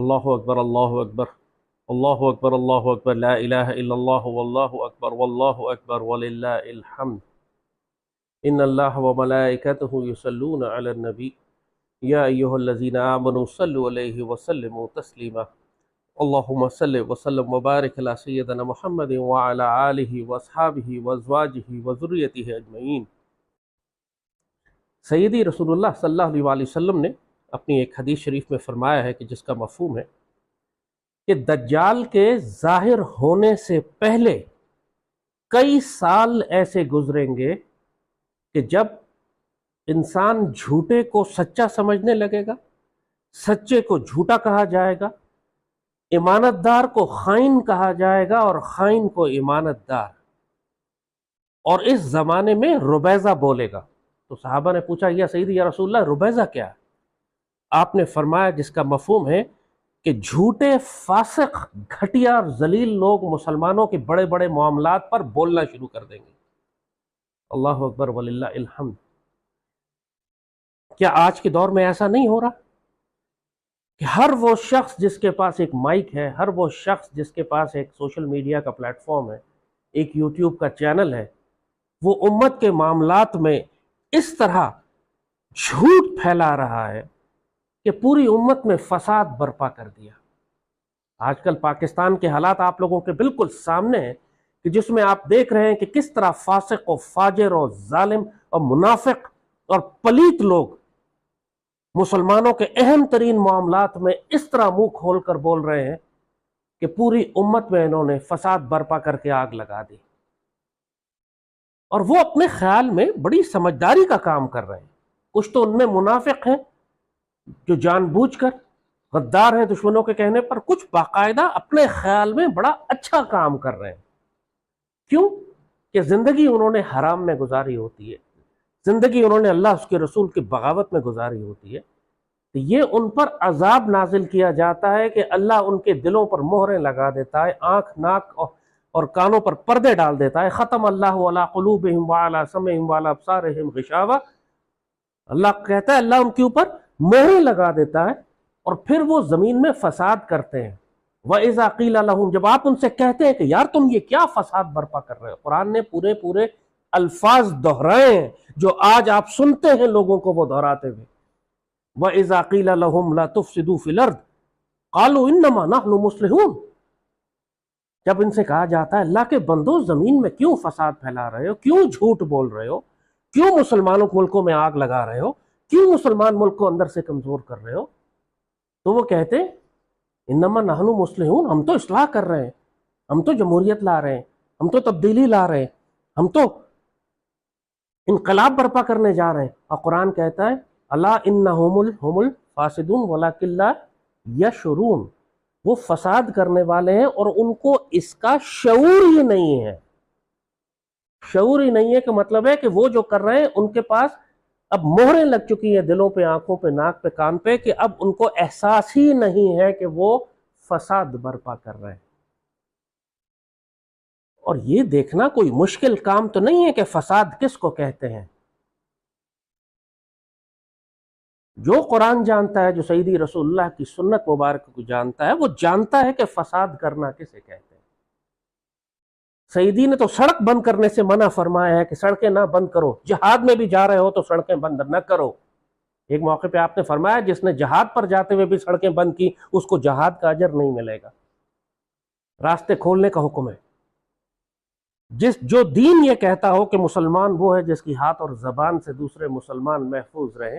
اللہ اکبر اللہ اکبر اللہ اکبر اللہ اکبر لا الہ الا اللہ واللہ اکبر واللہ اکبر وللہ الحمد ان اللہ وملائکتہ یصلون علی النبی یا ایہا الذین آمنوا صلوا علیہ وسلموا تسلیما اللہم صلی وسلم وبارک علی سیدنا محمد وعلی آلہ واصحابہ وازواجہ وذریتہ اجمعین۔ سیدی رسول اللہ صلی اللہ علیہ وسلم نے اپنی ایک حدیث شریف میں فرمایا ہے کہ جس کا مفہوم ہے کہ دجال کے ظاہر ہونے سے پہلے کئی سال ایسے گزریں گے کہ جب انسان جھوٹے کو سچا سمجھنے لگے گا، سچے کو جھوٹا کہا جائے گا، امانت دار کو خائن کہا جائے گا اور خائن کو امانت دار، اور اس زمانے میں ربیضہ بولے گا۔ تو صحابہ نے پوچھا یا سیدی یا رسول اللہ ربیضہ کیا ہے؟ آپ نے فرمایا جس کا مفہوم ہے کہ جھوٹے فاسق گھٹیا اور ذلیل لوگ مسلمانوں کے بڑے بڑے معاملات پر بولنا شروع کر دیں گے۔ اللہ اکبر وللہ الحمد۔ کیا آج کے دور میں ایسا نہیں ہو رہا کہ ہر وہ شخص جس کے پاس ایک مائک ہے، ہر وہ شخص جس کے پاس ایک سوشل میڈیا کا پلیٹ فارم ہے، ایک یوٹیوب کا چینل ہے، وہ امت کے معاملات میں اس طرح جھوٹ پھیلا رہا ہے کہ پوری امت میں فساد برپا کر دیا۔ آج کل پاکستان کے حالات آپ لوگوں کے بالکل سامنے ہیں کہ جس میں آپ دیکھ رہے ہیں کہ کس طرح فاسق و فاجر اور ظالم اور منافق اور پلیت لوگ مسلمانوں کے اہم ترین معاملات میں اس طرح منہ کھول کر بول رہے ہیں کہ پوری امت میں انہوں نے فساد برپا کر کے آگ لگا دی، اور وہ اپنے خیال میں بڑی سمجھداری کا کام کر رہے ہیں۔ کچھ تو ان میں منافق ہیں جو جان بوجھ کر غدار ہیں دشمنوں کے کہنے پر، کچھ باقاعدہ اپنے خیال میں بڑا اچھا کام کر رہے ہیں۔ کیوں کہ زندگی انہوں نے حرام میں گزاری ہوتی ہے، زندگی انہوں نے اللہ اس کے رسول کی بغاوت میں گزاری ہوتی ہے، تو یہ ان پر عذاب نازل کیا جاتا ہے کہ اللہ ان کے دلوں پر مہریں لگا دیتا ہے، آنکھ ناک اور کانوں پر پردے ڈال دیتا ہے۔ ختم اللہ علی قلوبہم وعلی سمعہم وعلی ابصارہم غشاوہ، اللہ کہتا ہے اللہ ان کے اوپر مہریں لگا دیتا ہے، اور پھر وہ زمین میں فساد کرتے ہیں۔ وَإِذَا قِيلَ لَهُمْ، جب آپ ان سے کہتے ہیں کہ یار تم یہ کیا فساد برپا کر رہے ہو، قرآن نے پورے الفاظ دہرائے ہیں جو آج آپ سنتے ہیں لوگوں کو وہ دہراتے ہوئے۔ وَإِذَا قِيلَ لَهُمْ لَا تُفْسِدُوا فِي الْأَرْضِ قَالُوا إِنَّمَا نَحْنُ مُصْلِحُونَ، جب ان سے کہا جاتا ہے اللہ کے بندو زمین میں کیوں فساد پھیلا رہے ہو، کیوں جھوٹ بول رہے ہو، کیوں مسلمانوں کے ملکوں میں آگ لگا رہے ہو، کیوں مسلمان ملک کو اندر سے کمزور کر رہے ہو، تو وہ کہتے ہیں انما نحن مصلحون، ہم تو اصلاح کر رہے ہیں، ہم تو جمہوریت لا رہے ہیں، ہم تو تبدیلی لا رہے ہیں، ہم تو انقلاب برپا کرنے جا رہے ہیں۔ اور قرآن کہتا ہے الا انہم الفاسدون ولکن لا یشعرون، وہ فساد کرنے والے ہیں اور ان کو اس کا شعور ہی نہیں ہے۔ شعور ہی نہیں ہے کہ مطلب ہے کہ وہ جو کر رہے ہیں ان کے پاس اب مہریں لگ چکی ہیں دلوں پہ، آنکھوں پہ، ناک پہ، کان پہ، کہ اب ان کو احساس ہی نہیں ہے کہ وہ فساد برپا کر رہے ہیں۔ اور یہ دیکھنا کوئی مشکل کام تو نہیں ہے کہ فساد کس کو کہتے ہیں۔ جو قرآن جانتا ہے، جو سیدی رسول اللہ کی سنت مبارک کو جانتا ہے، وہ جانتا ہے کہ فساد کرنا کسے کہتے ہیں۔ سیدی نے تو سڑک بند کرنے سے منع فرمایا ہے کہ سڑکیں نہ بند کرو، جہاد میں بھی جا رہے ہو تو سڑکیں بند نہ کرو۔ ایک موقع پہ آپ نے فرمایا جس نے جہاد پر جاتے ہوئے بھی سڑکیں بند کی اس کو جہاد کا اجر نہیں ملے گا۔ راستے کھولنے کا حکم ہے۔ جو دین یہ کہتا ہو کہ مسلمان وہ ہے جس کی ہاتھ اور زبان سے دوسرے مسلمان محفوظ رہیں،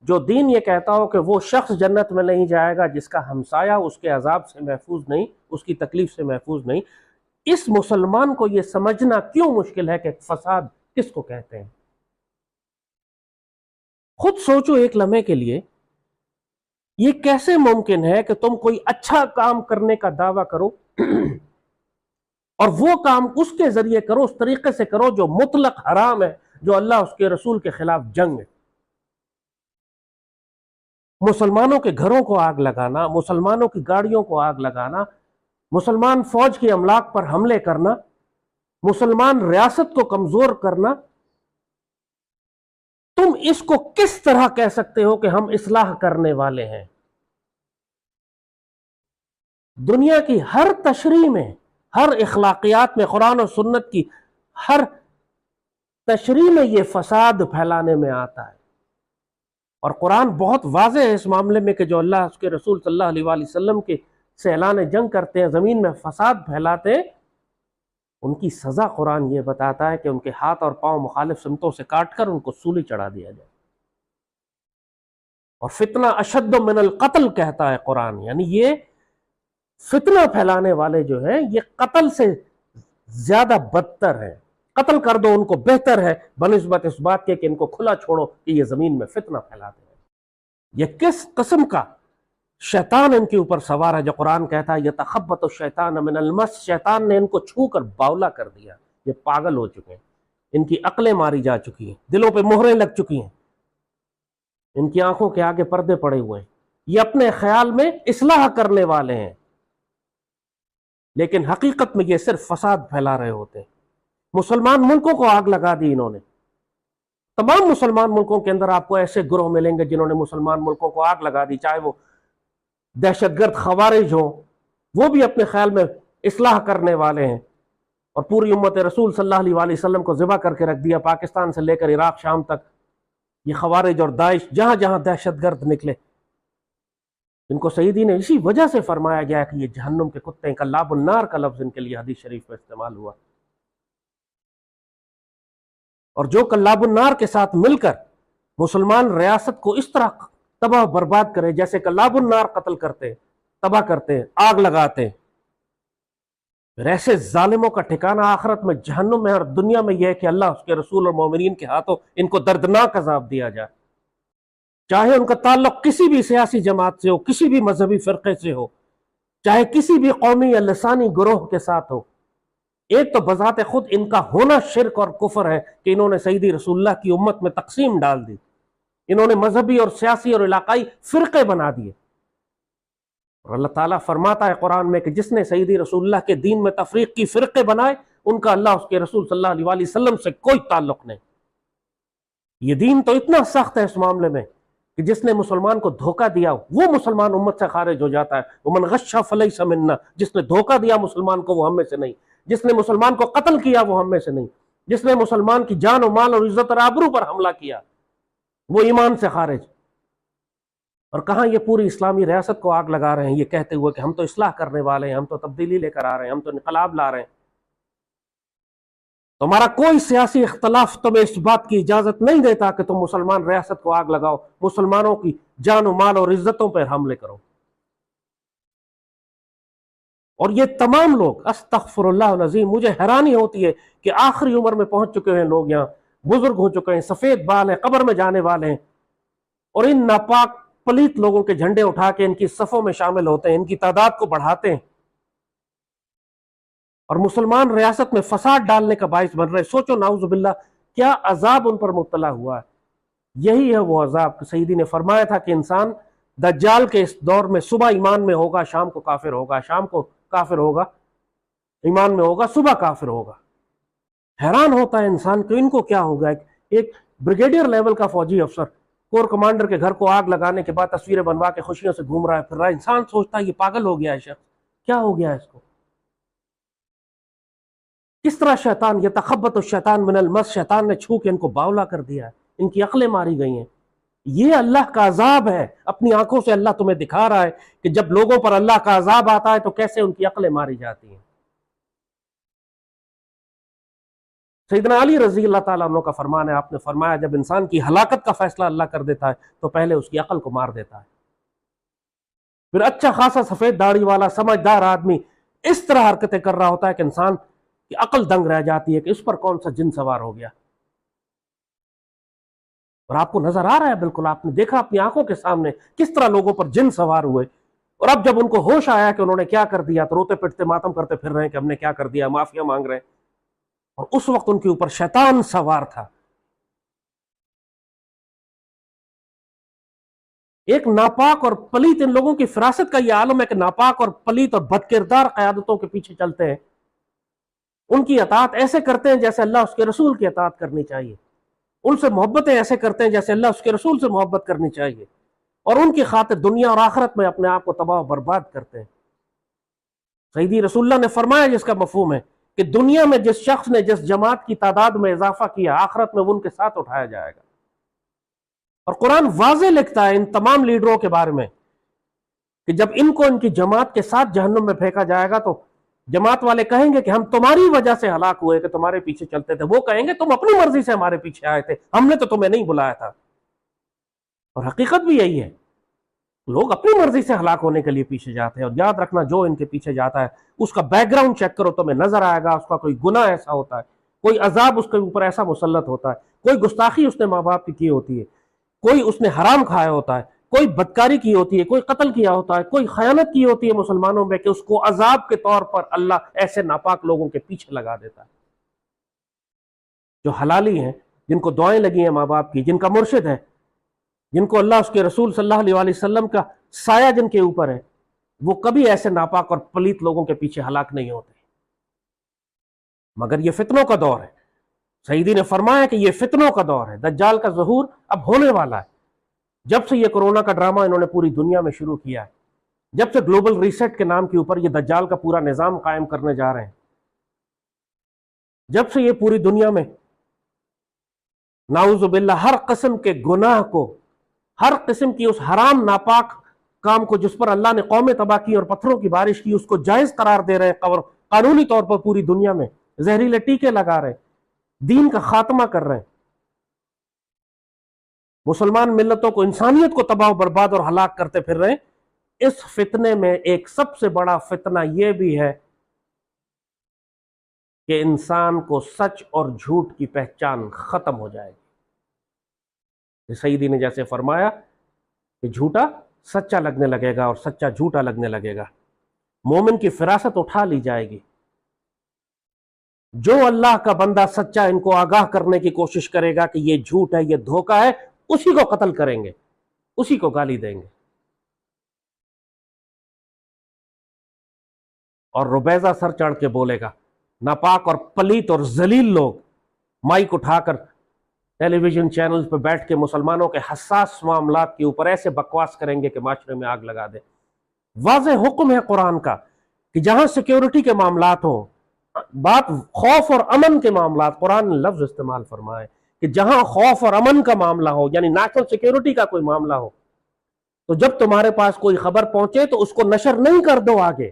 جو دین یہ کہتا ہو کہ وہ شخص جنت میں نہیں جائے گا جس کا ہمسایہ اس کے عذاب سے محفوظ نہیں، اس کی تکلیف سے محفوظ نہیں، اس مسلمان کو یہ سمجھنا کیوں مشکل ہے کہ فساد کس کو کہتے ہیں؟ خود سوچو ایک لمحے کے لیے، یہ کیسے ممکن ہے کہ تم کوئی اچھا کام کرنے کا دعویٰ کرو اور وہ کام اس کے ذریعے کرو، اس طریقے سے کرو جو مطلق حرام ہے، جو اللہ اس کے رسول کے خلاف جنگ ہے۔ مسلمانوں کے گھروں کو آگ لگانا، مسلمانوں کی گاڑیوں کو آگ لگانا، مسلمان فوج کے املاک پر حملے کرنا، مسلمان ریاست کو کمزور کرنا، تم اس کو کس طرح کہہ سکتے ہو کہ ہم اصلاح کرنے والے ہیں؟ دنیا کی ہر تشریح میں، ہر اخلاقیات میں، قرآن و سنت کی ہر تشریح میں یہ فساد پھیلانے میں آتا ہے۔ اور قرآن بہت واضح ہے اس معاملے میں کہ جو اللہ اس کے رسول صلی اللہ علیہ وآلہ وسلم کے سے اعلان جنگ کرتے ہیں، زمین میں فساد پھیلاتے ہیں، ان کی سزا قرآن یہ بتاتا ہے کہ ان کے ہاتھ اور پاؤں مخالف سمتوں سے کاٹ کر ان کو سولی چڑھا دیا جائے۔ اور فتنہ اشد من القتل کہتا ہے قرآن، یعنی یہ فتنہ پھیلانے والے جو ہیں یہ قتل سے زیادہ بدتر ہیں۔ قتل کر دو ان کو بہتر ہے بنسبت اس بات کے کہ ان کو کھلا چھوڑو کہ یہ زمین میں فتنہ پھیلاتے ہیں۔ یہ کس قسم کا شیطان ان کے اوپر سوار ہے جو قرآن کہتا ہے یتخبط الشیطان من المس، شیطان نے ان کو چھو کر باولا کر دیا، یہ پاگل ہو چکے ہیں، ان کی عقلیں ماری جا چکی ہیں، دلوں پہ مہریں لگ چکی ہیں، ان کی آنکھوں کے آگے پردے پڑے ہوئے ہیں، یہ اپنے خیال میں اصلاح کرنے والے ہیں لیکن حقیقت میں یہ صرف فساد پھیلا رہے ہوتے ہیں۔ مسلمان ملکوں کو آگ لگا دی انہوں نے، تمام مسلمان ملکوں کے اندر آپ کو ایسے گروہ ملیں گے جنہوں نے مسلمان ملکوں کو آگ لگا دی، چاہے وہ دہشت گرد خوارج ہوں، وہ بھی اپنے خیال میں اصلاح کرنے والے ہیں، اور پوری امت رسول صلی اللہ علیہ وآلہ وسلم کو ذبح کر کے رکھ دیا، پاکستان سے لے کر عراق شام تک یہ خوارج اور داعش جہاں جہاں دہشت گرد نکلے، ان کو سیدی نے اسی وجہ سے فرمایا گیا کہ یہ جہنم کے کتے ہیں، کلاب النار کا لفظ ان کے لیے حدیث شریف میں استعمال ہوا۔ اور جو کلاب النار کے ساتھ مل کر مسلمان ریاست کو اس طرح تباہ برباد کرے جیسے کلاب النار قتل کرتے، تباہ کرتے، آگ لگاتے، پھر ایسے ظالموں کا ٹھکانہ آخرت میں جہنم میں اور دنیا میں یہ ہے کہ اللہ اس کے رسول اور مومنین کے ہاتھوں ان کو دردناک عذاب دیا جائے، چاہے ان کا تعلق کسی بھی سیاسی جماعت سے ہو، کسی بھی مذہبی فرقے سے ہو، چاہے کسی بھی قومی یا لسانی گروہ کے ساتھ ہو۔ ایک تو بذات خود ان کا ہونا شرک اور کفر ہے کہ انہوں نے سیدی رسول اللہ کی امت میں تقسیم ڈال دی، انہوں نے مذہبی اور سیاسی اور علاقائی فرقے بنا دیے، اور اللہ تعالیٰ فرماتا ہے قرآن میں کہ جس نے سیدی رسول اللہ کے دین میں تفریق کی فرقے بنائے ان کا اللہ اس کے رسول صلی اللہ علیہ وآلہ وسلم سے کوئی تعلق نہیں۔ یہ دین تو اتنا سخت ہے اس معاملے میں کہ جس نے مسلمان کو دھوکہ دیا وہ مسلمان امت سے خارج ہو جاتا ہے، ومن غش فلیس منا، جس نے دھوکہ دیا مسلمان کو وہ ہم میں سے نہیں، جس نے مسلمان کو قتل کیا وہ ہم میں سے نہیں، جس نے مسلمان کی جان و مال اور عزت اور آبرو پر حملہ کیا وہ ایمان سے خارج۔ اور کہاں یہ پوری اسلامی ریاست کو آگ لگا رہے ہیں یہ کہتے ہوئے کہ ہم تو اصلاح کرنے والے ہیں، ہم تو تبدیلی لے کر آ رہے ہیں، ہم تو انقلاب لا رہے ہیں۔ تمہارا کوئی سیاسی اختلاف تمہیں اس بات کی اجازت نہیں دیتا کہ تم مسلمان ریاست کو آگ لگاؤ، مسلمانوں کی جان و مال اور عزتوں پر حملے کرو۔ اور یہ تمام لوگ، استغفر اللہ العظیم، مجھے حیرانی ہوتی ہے کہ آخری عمر میں پہنچ چکے ہیں لوگ، یہاں بزرگ ہو چکے ہیں، سفید بال ہیں، قبر میں جانے والے ہیں، اور ان ناپاک پلیت لوگوں کے جھنڈے اٹھا کے ان کی صفوں میں شامل ہوتے ہیں، ان کی تعداد کو بڑھاتے ہیں اور مسلمان ریاست میں فساد ڈالنے کا باعث بن رہے۔ سوچو نعوذ باللہ کیا عذاب ان پر مبتلا ہوا ہے۔ یہی ہے وہ عذاب کہ سیدی نے فرمایا تھا کہ انسان دجال کے اس دور میں صبح ایمان میں ہوگا، شام کو کافر ہوگا، شام کو کافر ہوگا، ایمان میں ہوگا، صبح کافر ہوگا۔ حیران ہوتا ہے انسان کہ ان کو کیا ہوگا۔ ایک بریگیڈیئر لیول کا فوجی افسر کور کمانڈر کے گھر کو آگ لگانے کے بعد تصویریں بنوا کے خوشیوں سے گھوم رہا ہے، پھر رہا ہے، انسان سوچتا ہے یہ پاگل ہو گیا ہے شخص، کیا ہو گیا ہے اس کو۔ کس طرح شیطان یتخبط الشیطان من المس، شیطان نے چھو کے ان کو باولا کر دیا ہے، ان کی عقلیں ماری گئی ہیں۔ یہ اللہ کا عذاب ہے، اپنی آنکھوں سے اللہ تمہیں دکھا رہا ہے کہ جب لوگوں پر اللہ کا عذاب آتا ہے تو کیسے ان کی عقلیں ماری جاتی ہیں۔ سیدنا علی رضی اللہ تعالیٰ عنہ کا فرمان ہے، آپ نے فرمایا جب انسان کی ہلاکت کا فیصلہ اللہ کر دیتا ہے تو پہلے اس کی عقل کو مار دیتا ہے، پھر اچھا خاصا سفید داڑھی والا سمجھدار آدمی اس طرح حرکتیں کر رہا ہوتا ہے کہ انسان کی عقل دنگ رہ جاتی ہے کہ اس پر کون سا جن سوار ہو گیا۔ اور آپ کو نظر آ رہا ہے، بالکل آپ نے دیکھا اپنی آنکھوں کے سامنے کس طرح لوگوں پر جن سوار ہوئے، اور اب جب ان کو ہوش آیا کہ انہوں نے کیا کر دیا تو روتے پٹتے ماتم کرتے پھر رہے ہیں کہ ہم نے کیا کر دیا، معافیا مانگ رہے ہیں، اور اس وقت ان کے اوپر شیطان سوار تھا۔ ایک ناپاک اور پلیت، ان لوگوں کی فراست کا یہ عالم ہے کہ ناپاک اور پلیت اور بد کردار قیادتوں کے پیچھے چلتے ہیں، ان کی اطاعت ایسے کرتے ہیں جیسے اللہ اس کے رسول کی اطاعت کرنی چاہیے، ان سے محبتیں ایسے کرتے ہیں جیسے اللہ اس کے رسول سے محبت کرنی چاہیے، اور ان کی خاطر دنیا اور آخرت میں اپنے آپ کو تباہ و برباد کرتے ہیں۔ سیدی رسول اللہ نے فرمایا جس کا مفہوم ہے کہ دنیا میں جس شخص نے جس جماعت کی تعداد میں اضافہ کیا آخرت میں وہ ان کے ساتھ اٹھایا جائے گا. اور قرآن واضح لکھتا ہے ان تمام لیڈروں کے بارے میں کہ جب ان کو ان کی جماعت کے ساتھ جہنم میں پھینکا جائے گا تو جماعت والے کہیں گے کہ ہم تمہاری وجہ سے ہلاک ہوئے کہ تمہارے پیچھے چلتے تھے. وہ کہیں گے تم اپنی مرضی سے ہمارے پیچھے آئے تھے, ہم نے تو تمہیں نہیں بلایا تھا. اور حقیقت بھی یہی ہے, لوگ اپنی مرضی سے ہلاک ہونے کے لیے پیچھے جاتے ہیں. اور یاد رکھنا جو ان کے پیچھے جاتا ہے اس کا بیک گراؤنڈ چیک کرو, تمہیں نظر آئے گا اس کا کوئی گناہ ایسا ہوتا ہے, کوئی عذاب اس کے اوپر ایسا مسلط ہوتا ہے, کوئی گستاخی اس نے ماں باپ کی کی ہوتی ہے, کوئی اس نے حرام کھایا ہوتا ہے, کوئی بدکاری کی ہوتی ہے, کوئی قتل کیا ہوتا ہے, کوئی خیانت کی ہوتی ہے مسلمانوں میں کہ اس کو عذاب کے طور پر اللہ ایسے ناپاک لوگوں کے پیچھے لگا دیتا ہے. جو حلالی ہیں, جن کو دعائیں لگی ہیں ماں باپ کی, جن کا مرشد ہے, جن کو اللہ اس کے رسول صلی اللہ علیہ وسلم کا سایہ جن کے اوپر ہے, وہ کبھی ایسے ناپاک اور پلیت لوگوں کے پیچھے ہلاک نہیں ہوتے. مگر یہ فتنوں کا دور ہے. سیدی نے فرمایا کہ یہ فتنوں کا دور ہے, دجال کا ظہور اب ہونے والا ہے. جب سے یہ کرونا کا ڈرامہ انہوں نے پوری دنیا میں شروع کیا ہے, جب سے گلوبل ریسیٹ کے نام کے اوپر یہ دجال کا پورا نظام قائم کرنے جا رہے ہیں, جب سے یہ پوری دنیا میں نعوذ باللہ ہر قسم کے گناہ کو, ہر قسم کی اس حرام ناپاک کام کو جس پر اللہ نے قومیں تباہ کی اور پتھروں کی بارش کی, اس کو جائز قرار دے رہے ہیں, قانونی طور پر پوری دنیا میں زہریلے ٹیکے لگا رہے ہیں, دین کا خاتمہ کر رہے ہیں, مسلمان ملتوں کو, انسانیت کو تباہ و برباد اور ہلاک کرتے پھر رہے ہیں. اس فتنے میں ایک سب سے بڑا فتنہ یہ بھی ہے کہ انسان کو سچ اور جھوٹ کی پہچان ختم ہو جائے گی. سیدی نے جیسے فرمایا کہ جھوٹا سچا لگنے لگے گا اور سچا جھوٹا لگنے لگے گا. مومن کی فراست اٹھا لی جائے گی. جو اللہ کا بندہ سچا ان کو آگاہ کرنے کی کوشش کرے گا کہ یہ جھوٹ ہے, یہ دھوکہ ہے, اسی کو قتل کریں گے, اسی کو گالی دیں گے. اور ربیزہ سر چڑھ کے بولے گا. ناپاک اور پلیت اور ذلیل لوگ مائک اٹھا کر ٹیلی ویژن چینل پہ بیٹھ کے مسلمانوں کے حساس معاملات کے اوپر ایسے بکواس کریں گے کہ معاشرے میں آگ لگا دیں. واضح حکم ہے قرآن کا کہ جہاں سیکیورٹی کے معاملات ہوں, بات خوف اور امن کے معاملات, قرآن نے لفظ استعمال فرمائے کہ جہاں خوف اور امن کا معاملہ ہو, یعنی نیشنل سیکیورٹی کا کوئی معاملہ ہو, تو جب تمہارے پاس کوئی خبر پہنچے تو اس کو نشر نہیں کر دو آگے,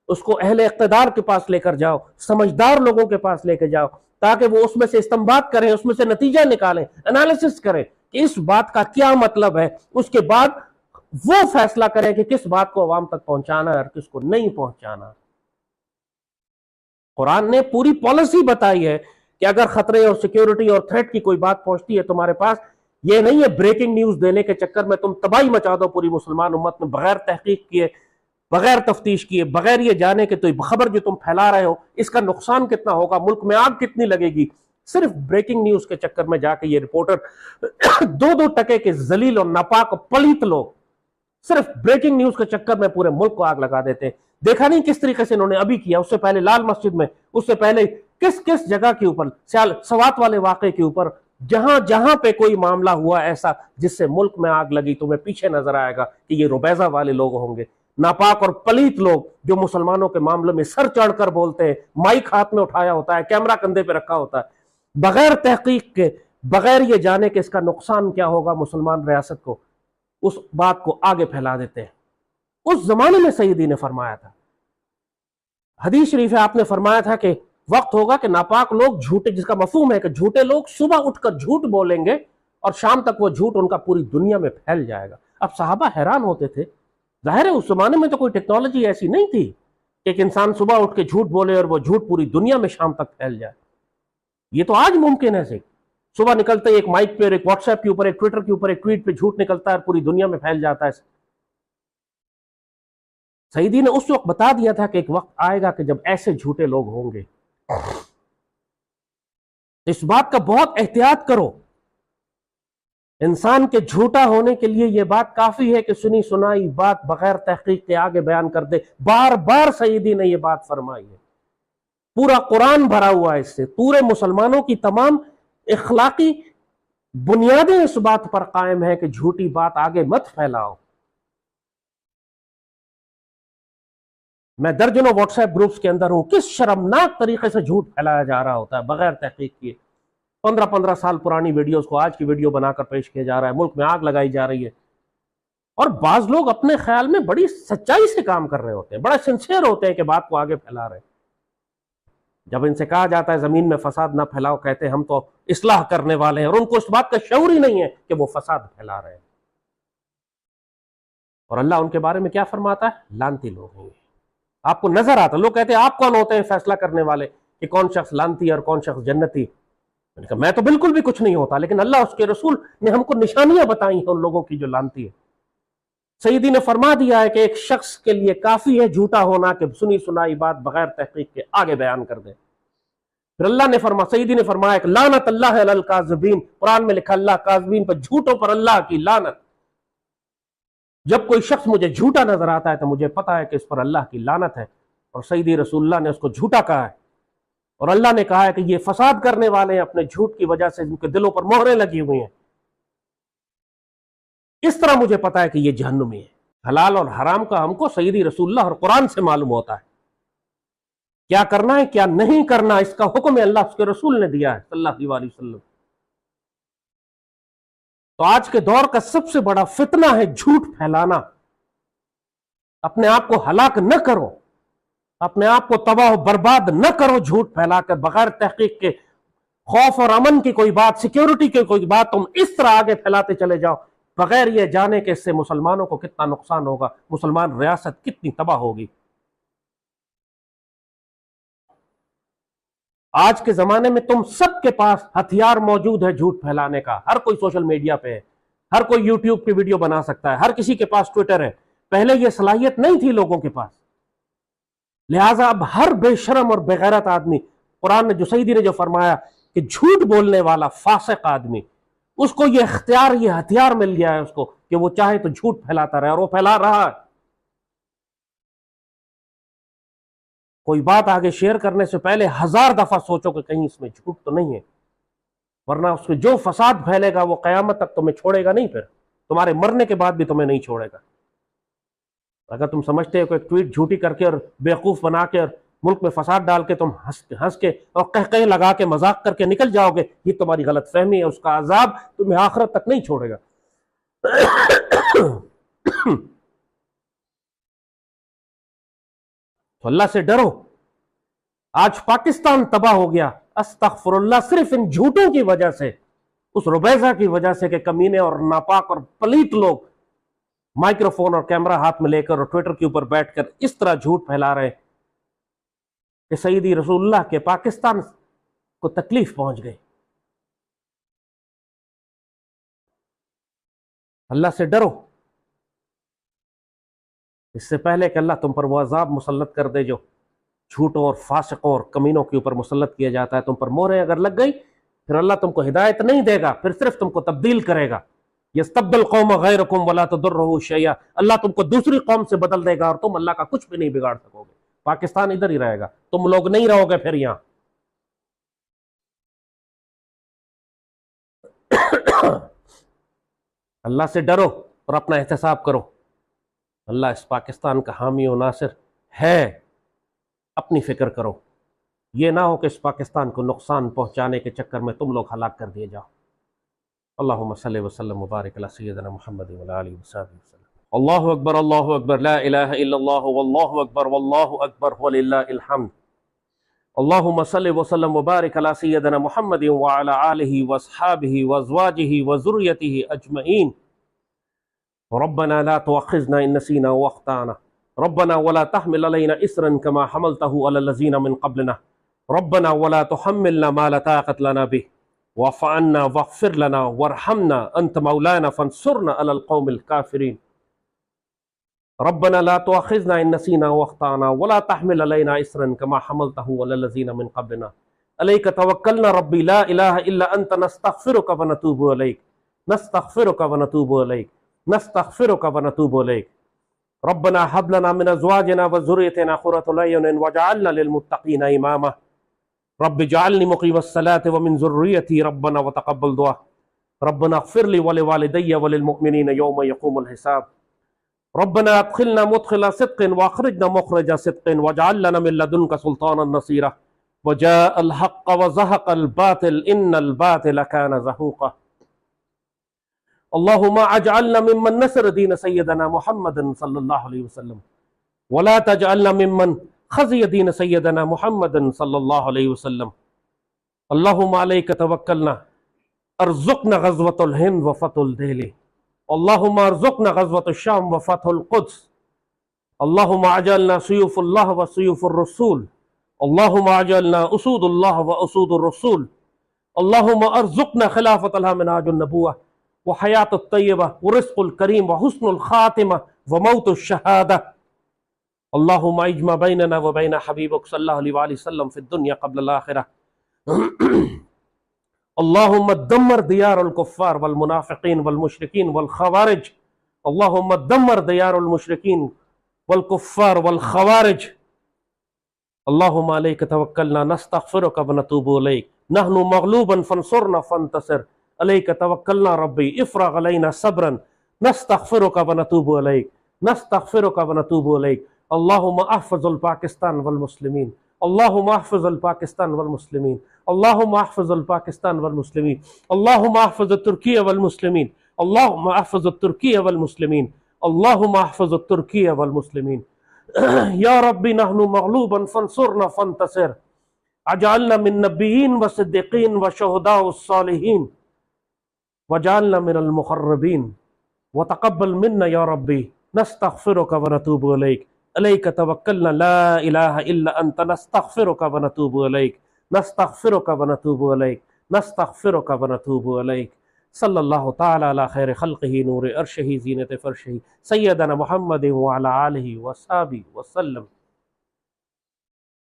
اس کو اہل اقتدار کے پاس لے کر جاؤ, سمجھدار لوگوں کے پاس لے کے جاؤ, تاکہ وہ اس میں سے استنباط کریں, اس میں سے نتیجہ نکالیں, انالیسس کریں کہ اس بات کا کیا مطلب ہے. اس کے بعد وہ فیصلہ کریں کہ کس بات کو عوام تک پہنچانا ہے اور کس کو نہیں پہنچانا. قرآن نے پوری پالیسی بتائی ہے کہ اگر خطرے اور سیکیورٹی اور تھریٹ کی کوئی بات پہنچتی ہے تمہارے پاس, یہ نہیں ہے بریکنگ نیوز دینے کے چکر میں تم تباہی مچا دو پوری مسلمان امت میں, بغیر تحقیق کیے, بغیر تفتیش کیے, بغیر یہ جانے کہ تو خبر جو تم پھیلا رہے ہو اس کا نقصان کتنا ہوگا, ملک میں آگ کتنی لگے گی. صرف بریکنگ نیوز کے چکر میں جا کے یہ رپورٹر 2 ٹکے کے ذلیل اور ناپاک پلیت لوگ صرف بریکنگ نیوز کے چکر میں پورے ملک کو آگ لگا دیتے ہیں. دیکھا نہیں کس طریقے سے انہوں نے ابھی کیا, اس سے پہلے لال مسجد میں, اس سے پہلے کس کس جگہ کے اوپر, سوات والے واقعے کے اوپر, جہاں جہاں پہ کوئی معاملہ ہوا ایسا جس سے ملک میں آگ لگی, تمہیں پیچھے نظر آئے گا کہ یہ ربیزہ والے لوگ ہوں گے, ناپاک اور پلیت لوگ جو مسلمانوں کے معاملے میں سر چڑھ کر بولتے ہیں, مائک ہاتھ میں اٹھایا ہوتا ہے, کیمرہ کندھے پہ رکھا ہوتا ہے, بغیر تحقیق کے, بغیر یہ جانے کہ اس کا نقصان کیا ہوگا مسلمان ریاست کو, اس بات کو آگے پھیلا دیتے ہیں. اس زمانے میں سیدی نے فرمایا تھا, حدیث شریف ہے, آپ نے فرمایا تھا کہ وقت ہوگا کہ ناپاک لوگ جھوٹے, جس کا مفہوم ہے کہ جھوٹے لوگ صبح اٹھ کر جھوٹ بولیں گے اور شام تک وہ جھوٹ ان کا پوری دنیا میں پھیل جائے گا. اب صحابہ حیران ہوتے تھے, ظاہر ہے اس زمانے میں تو کوئی ٹیکنالوجی ایسی نہیں تھی کہ ایک انسان صبح اٹھ کے جھوٹ بولے اور وہ جھوٹ پوری دنیا میں شام تک پھیل جائے. یہ تو آج ممکن ہے, صبح نکلتے ایک مائک پہ اور ایک واٹس ایپ کے اوپر, ایک ٹویٹر کے اوپر, ایک ٹویٹ پہ جھوٹ نکلتا ہے اور پوری دنیا میں پھیل جاتا ہے. سیدی نے اس وقت بتا دیا تھا کہ ایک وقت آئے گا کہ جب ایسے جھوٹے لوگ ہوں گے. اس بات کا بہت احتیاط کرو. انسان کے جھوٹا ہونے کے لیے یہ بات کافی ہے کہ سنی سنائی بات بغیر تحقیق کے آگے بیان کر دے. بار بار سیدی نے یہ بات فرمائی ہے, پورا قرآن بھرا ہوا ہے اس سے, پورے مسلمانوں کی تمام اخلاقی بنیادیں اس بات پر قائم ہے کہ جھوٹی بات آگے مت پھیلاؤ. میں درجنوں واٹس ایپ گروپس کے اندر ہوں، کس شرمناک طریقے سے جھوٹ پھیلایا جا رہا ہوتا ہے بغیر تحقیق کیے. 15 سال پرانی ویڈیوز کو آج کی ویڈیو بنا کر پیش کیا جا رہا ہے، ملک میں آگ لگائی جا رہی ہے. اور بعض لوگ اپنے خیال میں بڑی سچائی سے کام کر رہے ہوتے ہیں، بڑا سنسیئر ہوتے ہیں کہ بات کو آگے پھیلا رہے ہیں. جب ان سے کہا جاتا ہے زمین میں فساد نہ پھیلاؤ، کہتے ہیں ہم تو اصلاح کرنے والے ہیں، اور ان کو اس بات کا شعور ہی نہیں ہے کہ وہ فساد پھیلا رہے ہیں. اور اللہ ان کے بارے میں کیا فرماتا ہے؟ لعنتی لوگ ہیں. آپ کو نظر آتا، لوگ کہتے ہیں آپ کون ہوتے ہیں فیصلہ کرنے والے کہ کون شخص لعنتی ہے اور کون شخص جنتی؟ میں نے کہا میں تو بالکل بھی کچھ نہیں ہوتا، لیکن اللہ اس کے رسول نے ہم کو نشانیاں بتائی ہیں ان لوگوں کی جو لعنتی ہے. سیدی نے فرما دیا ہے کہ ایک شخص کے لیے کافی ہے جھوٹا ہونا کہ سنی سنائی بات بغیر تحقیق کے آگے بیان کر دے. پھر اللہ نے سیدی نے فرمایا کہ لعنت اللہ علی الکاذبین، قرآن میں لکھا اللہ کاذبین پر، جھوٹوں پر اللہ کی لعنت. جب کوئی شخص مجھے جھوٹا نظر آتا ہے تو مجھے پتا ہے کہ اس پر اللہ کی لعنت ہے، اور سیدی رسول اللہ نے اس کو جھوٹا کہا ہے. اور اللہ نے کہا ہے کہ یہ فساد کرنے والے ہیں، اپنے جھوٹ کی وجہ سے ان کے دلوں پر مہریں لگی ہوئی ہیں. اس طرح مجھے پتا ہے کہ یہ جہنمی ہے. حلال اور حرام کا ہم کو سیدی رسول اللہ اور قرآن سے معلوم ہوتا ہے. کیا کرنا ہے کیا نہیں کرنا، اس کا حکم اللہ اس کے رسول نے دیا ہے صلی اللہ علیہ وسلم. تو آج کے دور کا سب سے بڑا فتنہ ہے جھوٹ پھیلانا. اپنے آپ کو ہلاک نہ کرو، اپنے آپ کو تباہ و برباد نہ کرو جھوٹ پھیلا کر بغیر تحقیق کے. خوف اور امن کی کوئی بات، سیکیورٹی کی کوئی بات تم اس طرح آگے پھیلاتے چلے جاؤ بغیر یہ جانے کہ اس سے مسلمانوں کو کتنا نقصان ہوگا، مسلمان ریاست کتنی تباہ ہوگی. آج کے زمانے میں تم سب کے پاس ہتھیار موجود ہے جھوٹ پھیلانے کا. ہر کوئی سوشل میڈیا پہ ہے، ہر کوئی یوٹیوب کی ویڈیو بنا سکتا ہے، ہر کسی کے پاس ٹویٹر ہے. پہلے یہ صلاحیت نہیں تھی لوگوں کے پاس، لہٰذا اب ہر بے شرم اور بغیرت آدمی، قرآن نے جو سیدی نے جو فرمایا کہ جھوٹ بولنے والا فاسق آدمی، اس کو یہ اختیار، یہ ہتھیار مل گیا ہے اس کو کہ وہ چاہے تو جھوٹ پھیلاتا رہے، اور وہ پھیلا رہا ہے. کوئی بات آگے شیئر کرنے سے پہلے 1000 دفعہ سوچو کہ کہیں اس میں جھوٹ تو نہیں ہے، ورنہ اس میں جو فساد پھیلے گا وہ قیامت تک تمہیں چھوڑے گا نہیں، پھر تمہارے مرنے کے بعد بھی تمہیں نہیں چھوڑے گا. اگر تم سمجھتے ہو کہ ایک ٹویٹ جھوٹی کر کے اور بیوقوف بنا کے اور ملک میں فساد ڈال کے تم ہنس کے اور قہقہے لگا کے مذاق کر کے نکل جاؤ گے، یہ تمہاری غلط فہمی ہے. اس کا عذاب تمہیں آخرت تک نہیں چھوڑے گا. تو اللہ سے ڈرو. آج پاکستان تباہ ہو گیا استغفر اللہ صرف ان جھوٹوں کی وجہ سے، اس ربیزہ کی وجہ سے کہ کمینے اور ناپاک اور پلیت لوگ مائکرو فون اور کیمرہ ہاتھ میں لے کر اور ٹویٹر کے اوپر بیٹھ کر اس طرح جھوٹ پھیلا رہے کہ سیدی رسول اللہ کے پاکستان کو تکلیف پہنچ گئی. اللہ سے ڈرو اس سے پہلے کہ اللہ تم پر وہ عذاب مسلط کر دے جو جھوٹوں اور فاسقوں اور کمینوں کے اوپر مسلط کیا جاتا ہے. تم پر مہریں اگر لگ گئی پھر اللہ تم کو ہدایت نہیں دے گا، پھر صرف تم کو تبدیل کرے گا. یستبدل قوم غیرکم ولا تضرہ شیئا، اللہ تم کو دوسری قوم سے بدل دے گا اور تم اللہ کا کچھ بھی نہیں بگاڑ سکو گے. پاکستان ادھر ہی رہے گا، تم لوگ نہیں رہو گے پھر یہاں. اللہ سے ڈرو اور اپنا احتساب کرو. اللہ اس پاکستان کا حامی و ناصر ہے، اپنی فکر کرو. یہ نہ ہو کہ اس پاکستان کو نقصان پہنچانے کے چکر میں تم لوگ ہلاک کر دیے جاؤ. اللہم صلی وسلم مبارک علی سیدنا محمد وعلی آلہ وصحبہ وسلم. اللہ اکبر لا الہ الا اللہ واللہ اکبر وللہ الحمد. اللہم صلی وسلم مبارک علی سیدنا محمد وعلی آلہ وصحبہ وازواجہ وذریتہ اجمعین. ربنا لا تؤاخذنا ان نسینا واخطأنا ربنا ولا تحمل علينا إصرا كما حملته على الذين من قبلنا ربنا ولا تحملنا ما لا طاقة لنا به واعف عنا واغفر لنا وارحمنا أنت مولانا فانصرنا على القوم الكافرين. ربنا لا تؤاخذنا إن نسينا واخطأنا ولا تحمل علينا إصرا كما حملته على الذين من قبلنا عليك توكلنا ربي لا إله إلا أنت نستغفرك ونتوب إليك نستغفرك ونتوب إليك نستغفرك ونتوب إليك. ربنا هب لنا من ازواجنا وذريتنا قرة اعين واجعلنا للمتقين اماما. رب اجعلني مقيم الصلاة ومن ذريتي ربنا وتقبل دعاء. ربنا اغفر لي ولوالدي وللمؤمنين يوم يقوم الحساب. ربنا ادخلنا مدخل صدق واخرجنا مخرج صدق واجعل لنا من لدنك سلطانا نصيرا وجاء الحق وزهق الباطل ان الباطل كان زهوقا. اللهم اجعلنا ممن نصر دين سيدنا محمد صلى الله عليه وسلم ولا تجعلنا ممن خزي دين سيدنا محمد صلى الله عليه وسلم. اللهم عليك توكلنا ارزقنا غزوة الهند وفتح الدهلي. اللهم ارزقنا غزوة الشام وفتح القدس. اللهم اجعلنا سيوف الله وسيوف الرسول. اللهم اجعلنا اسود الله واسود الرسول. اللهم ارزقنا خلافة لها منهاج النبوة وحياة الطيبة ورزق الكريم وحسن الخاتمة وموت الشهادة. اللهم اجمع بيننا وبين حبيبك صلى الله عليه وآله وسلم في الدنيا قبل الآخرة. اللهم دمر ديار الكفار والمنافقين والمشركين والخوارج. اللهم دمر ديار المشركين والكفار والخوارج. اللهم عليك توكلنا نستغفرك ونتوب إليك. نحن مغلوبا فانصرنا فانتصر. عليك توكلنا ربي افرغ علينا صبرا نستغفرك ونتوب إليك. نستغفرك ونتوب إليك. اللهم احفظ الباكستان والمسلمين. اللهم احفظ الباكستان والمسلمين. اللهم احفظ الباكستان والمسلمين. اللهم احفظ تركيا والمسلمين. اللهم احفظ تركيا والمسلمين. اللهم احفظ تركيا والمسلمين. يا ربي نحن مغلوبا فانصرنا فانتصر. اجعلنا من نبيين وصديقين وشهداء الصالحين واجعلنا من المقربين وتقبل منا يا ربي. نستغفرك ونتوب إليك. عليك توكلنا لا إله إلا أنت نستغفرك ونتوب إليك. نستغفرك ونتوب إليك. نستغفرك ونتوب إليك. صلى الله تعالى على خير خلقه نور عرشه زينة فرشه سيدنا محمد وعلى آله وصحبه وسلم.